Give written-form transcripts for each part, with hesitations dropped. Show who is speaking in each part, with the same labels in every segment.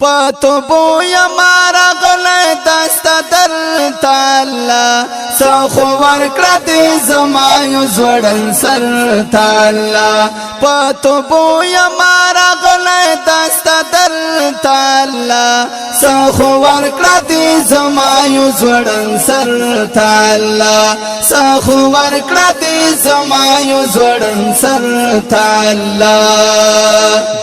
Speaker 1: پاتو بویا مارا غلی دستا دل تالا ساخو ورکڑتی زمایو زوڑن سر تالا پاتو بویا مارا غلی دستا دل تالا ساخو ورکڑتی زمایو زوڑن سر تالا ساخو ورکڑتی زمایو زوڑن سر تالا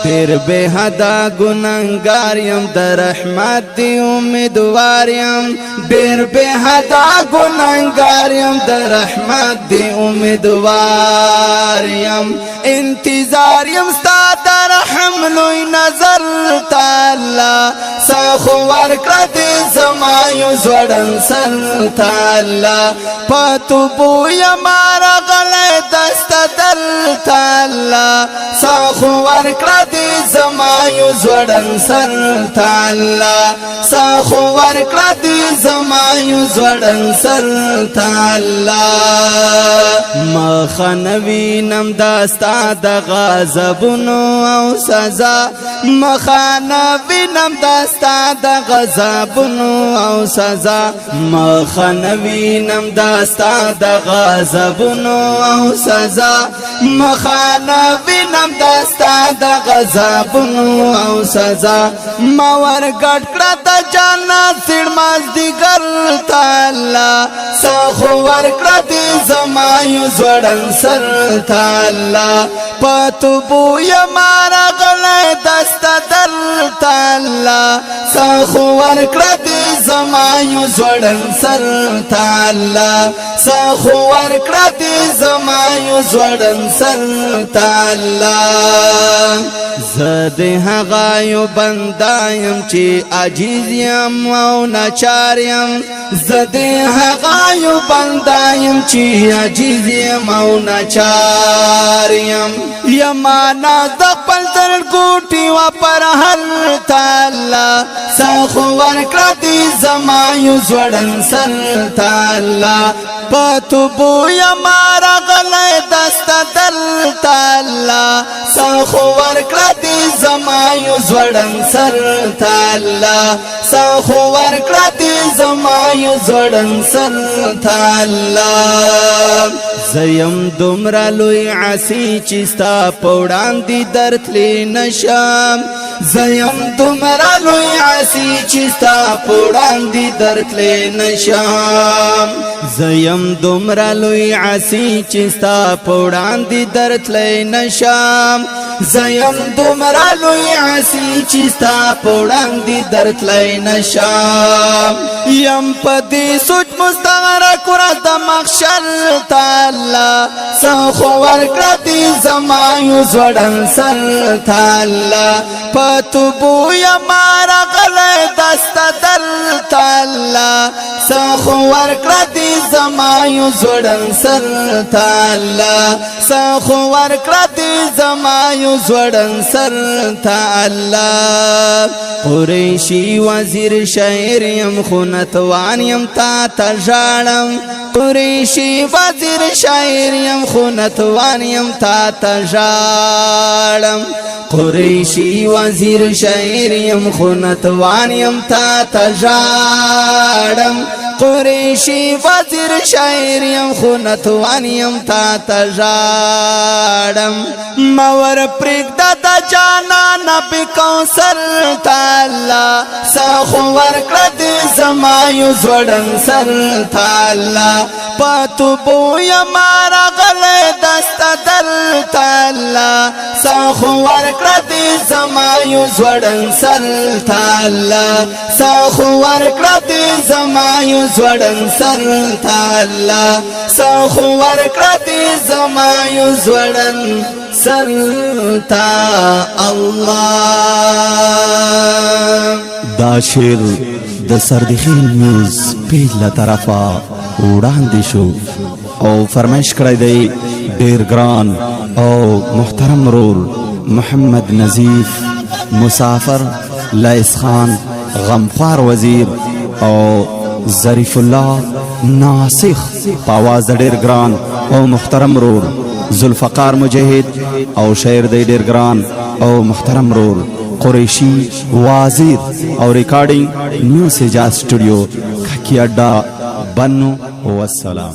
Speaker 1: دیر بے حدا گناہگار یم در رحمت دی امیدوار یم دیر بے حدا گناہگار یم در رحمت دی امیدوار یم انتظار یم ستا در رحم لوی نظر تالا ساخو ورکړه زمایو زوړن سر تالا پاتو بویا مارا غلی دستا دل تالا ساخو ورکړه زمایو زوړن سر تالا ساخو ورکړه زمایو زوړن سر تالا مخنوی نم داستا د غضبونو او سزا مخنوی نم داستا د غضبونو او سزا مخنوی نم داستا د غضبونو او سزا مخنوی نم داستا د غضبونو او سزا ما ورګټ کړه د جنت سړ مازدیګر تالا ساخو ورکړه زمایو زوړن سر تالا پاتو بویا مارا غلی دستا دل تالا ساخو ورکړه زمایو زوړن سر تالا ساخو ورکړه زمایو زوړن سر تالا زد هغایو بندایم چی عجیز یم او ناچار یم زد هغایو بندایم چی عجیز یم او ناچار یم یمانا دخپل در گوٹی و پر حل تالا ساخو ورکړه زمایو زوړن سر تالا پاتو بویا مارا غلی دستا دل تالا ساخو ورکړه زمایو زوړن سر تالا ساخو ورکړه زمایو زوړن سر تالا زیم دومره لوی عاصی چې ستا په وړاندې درتلی نشم زیم دومره لوی عاصی چې ستا په وړاندې درتلی نشم زیم دومره لوی عاصی چې ستا په وړاندې درتلی نشم زیم دومره لوی عاصی چې ستا په وړاندې درتلی نشم یم په دې سوچ مستغرق ورځ د محشر تالا ساخو ورکړه زمایو زوړن سر تالا پاتو بویا مارا غلی دستا دل تالا ساخو ورکړه زمایو زوړن سر تالا ساخو ورکړه زمایو زوړن سر تالا قریشی وزیر شاعر یم خونتوان یم تا تژاړم قریشی وزیر شاعر یم خونتوان یم تا تژاړم قریشی وزیر شاعر یم خونتوان یم تا تژاړم قریشی وزیر شاعر یم خونتوان یم تا تژاړم مور پرېږده د جانانه بې کوثر تالا ساخو ورکړه زمایو زوړن سر تالا پاتو بویا مارا غلی دستا دل تالا ساخو ورکړه زمایو زوړن سر تالا ساخو ورکړه زمایو زوړن سر تالا ساخو ورکړه زمایو زوړن سر تا الله
Speaker 2: دا شعر د سردخیل نیوز پیج له طرفه وړاندې شو او فرمایش کړی دی ډیر ګران او محترم رول محمد نظیف مسافر لائس خان غمخوار وزیر او ظریف الله ناسخ په آواز د ډیر ګران او محترم رول ذوالفقار مجاهد او شاعر دی ډیر ګران او محترم رول قریشی وازیر او ریکارڈنگ نیو سجاد سٹوڈیو کھکی اڈا بنو والسلام.